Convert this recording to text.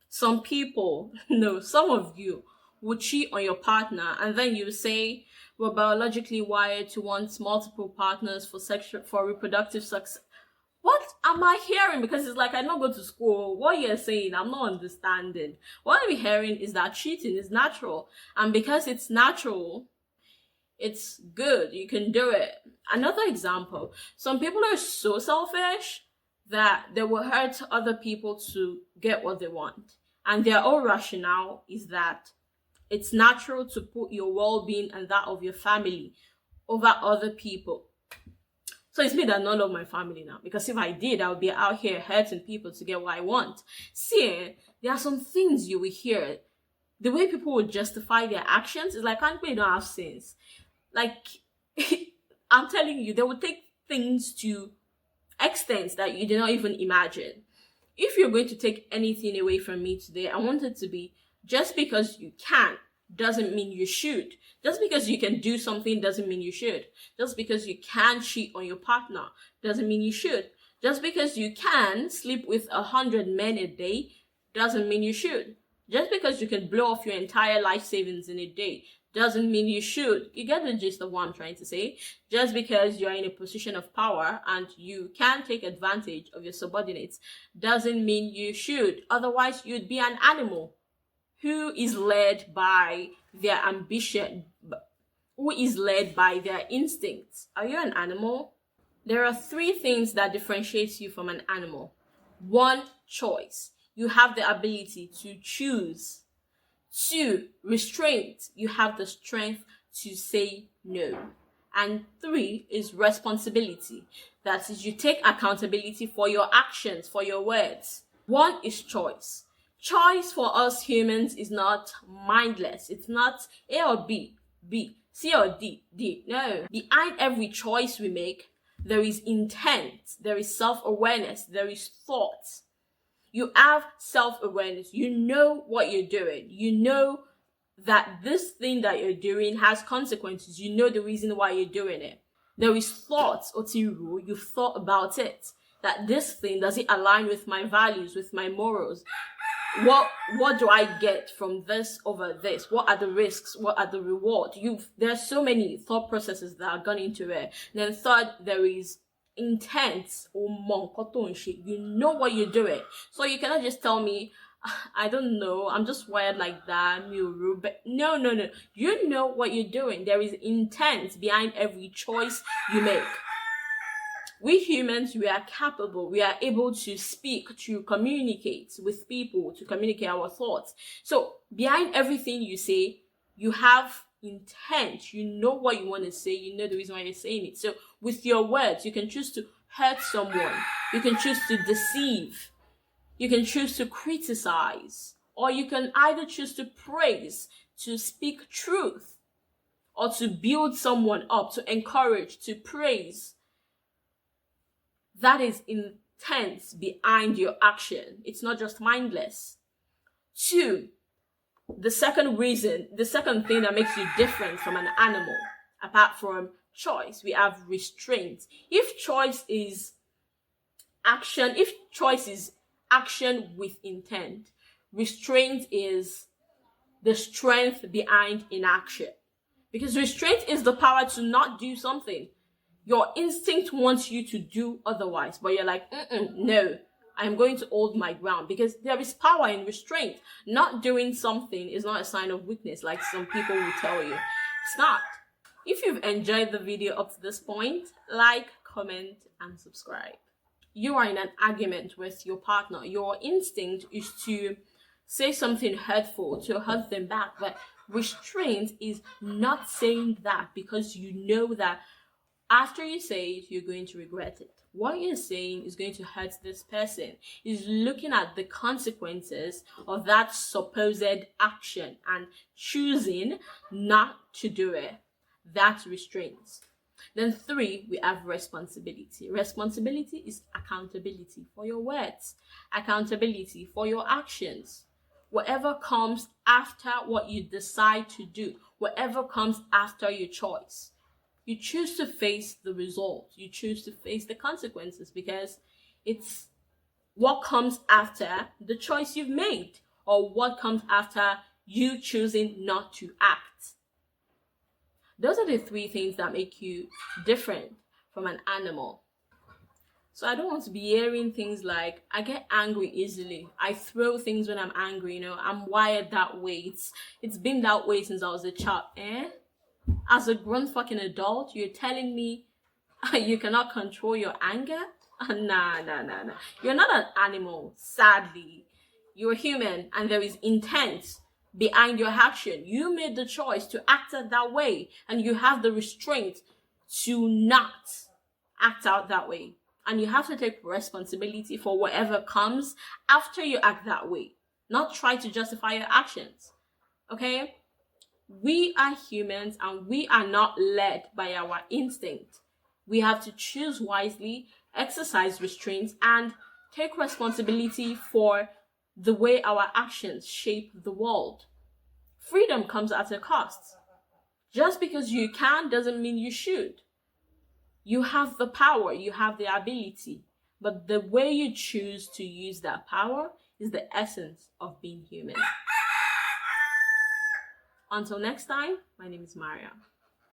Some people, no, some of you would cheat on your partner and then you say we're biologically wired to want multiple partners for reproductive success. What am I hearing? Because it's like I don't go to school. What you're saying, I'm not understanding. What I'm hearing is that cheating is natural. And because it's natural, it's good. You can do it. Another example, some people are so selfish that they will hurt other people to get what they want. And their whole rationale is that it's natural to put your well-being and that of your family over other people. So it's me that not love my family now. Because if I did, I would be out here hurting people to get what I want. See, there are some things you will hear. The way people would justify their actions is like, can't we don't have sense? Like, I'm telling you, they would take things to extents that you did not even imagine. If you're going to take anything away from me today, I want it to be just because you can doesn't mean you should. Just because you can do something doesn't mean you should. Just because you can cheat on your partner doesn't mean you should. Just because you can sleep with 100 men a day doesn't mean you should. Just because you can blow off your entire life savings in a day doesn't mean you should. You get the gist of what I'm trying to say? Just because you're in a position of power and you can take advantage of your subordinates doesn't mean you should. Otherwise, you'd be an animal who is led by their ambition, who is led by their instincts. Are you an animal? There are 3 things that differentiates you from an animal. 1, choice. You have the ability to choose. 2, restraint. You have the strength to say no. And 3 is responsibility. That is, you take accountability for your actions, for your words. 1 is choice. Choice for us humans is not mindless. It's not A or B, C or D, D. No. Behind every choice we make, there is intent, there is self-awareness, there is thought. You have self-awareness. You know what you're doing. You know that this thing that you're doing has consequences. You know the reason why you're doing it. There is thought, Otiru. You've thought about it. That this thing, does it align with my values, with my morals? What do I get from this over this? What are the risks? What are the rewards? There's so many thought processes that are gone into it. And then third, there is intent or monkoto and shit. You know what you're doing. So you cannot just tell me, I don't know, I'm just wired like that, Miuru. But no. You know what you're doing. There is intent behind every choice you make. We humans, we are capable, we are able to speak, to communicate with people, to communicate our thoughts. So behind everything you say, you have intent. You know what you want to say. You know the reason why you're saying it. So with your words, you can choose to hurt someone. You can choose to deceive. You can choose to criticize. Or you can either choose to praise, to speak truth, or to build someone up, to encourage, to praise. That is intent behind your action. It's not just mindless. 2, the second thing that makes you different from an animal, apart from choice, we have restraint. If choice is action with intent, restraint is the strength behind inaction. Because restraint is the power to not do something. Your instinct wants you to do otherwise, but you're like, no, I'm going to hold my ground, because there is power in restraint. Not doing something is not a sign of weakness, like some people will tell you. It's not. If you've enjoyed the video up to this point, like, comment, and subscribe. You are in an argument with your partner. Your instinct is to say something hurtful, to hurt them back, but restraint is not saying that, because you know that after you say it, you're going to regret it. What you're saying is going to hurt this person. Is looking at the consequences of that supposed action and choosing not to do it. That's restraint. Then 3, we have responsibility. Responsibility is accountability for your words, accountability for your actions. Whatever comes after what you decide to do, whatever comes after your choice. You choose to face the result. You choose to face the consequences, because it's what comes after the choice you've made. or what comes after you choosing not to act. Those are the three things that make you different from an animal. So I don't want to be hearing things like, I get angry easily. I throw things when I'm angry, I'm wired that way. It's been that way since I was a child. As a grown fucking adult, you're telling me you cannot control your anger? Nah, nah, nah, nah. You're not an animal, sadly. You're human and there is intent behind your action. You made the choice to act out that way and you have the restraint to not act out that way. And you have to take responsibility for whatever comes after you act that way. Not try to justify your actions. Okay? We are humans and we are not led by our instinct. We have to choose wisely, exercise restraint, and take responsibility for the way our actions shape the world. Freedom comes at a cost. Just because you can doesn't mean you should. You have the power, you have the ability, but the way you choose to use that power is the essence of being human. Until next time, my name is Maria.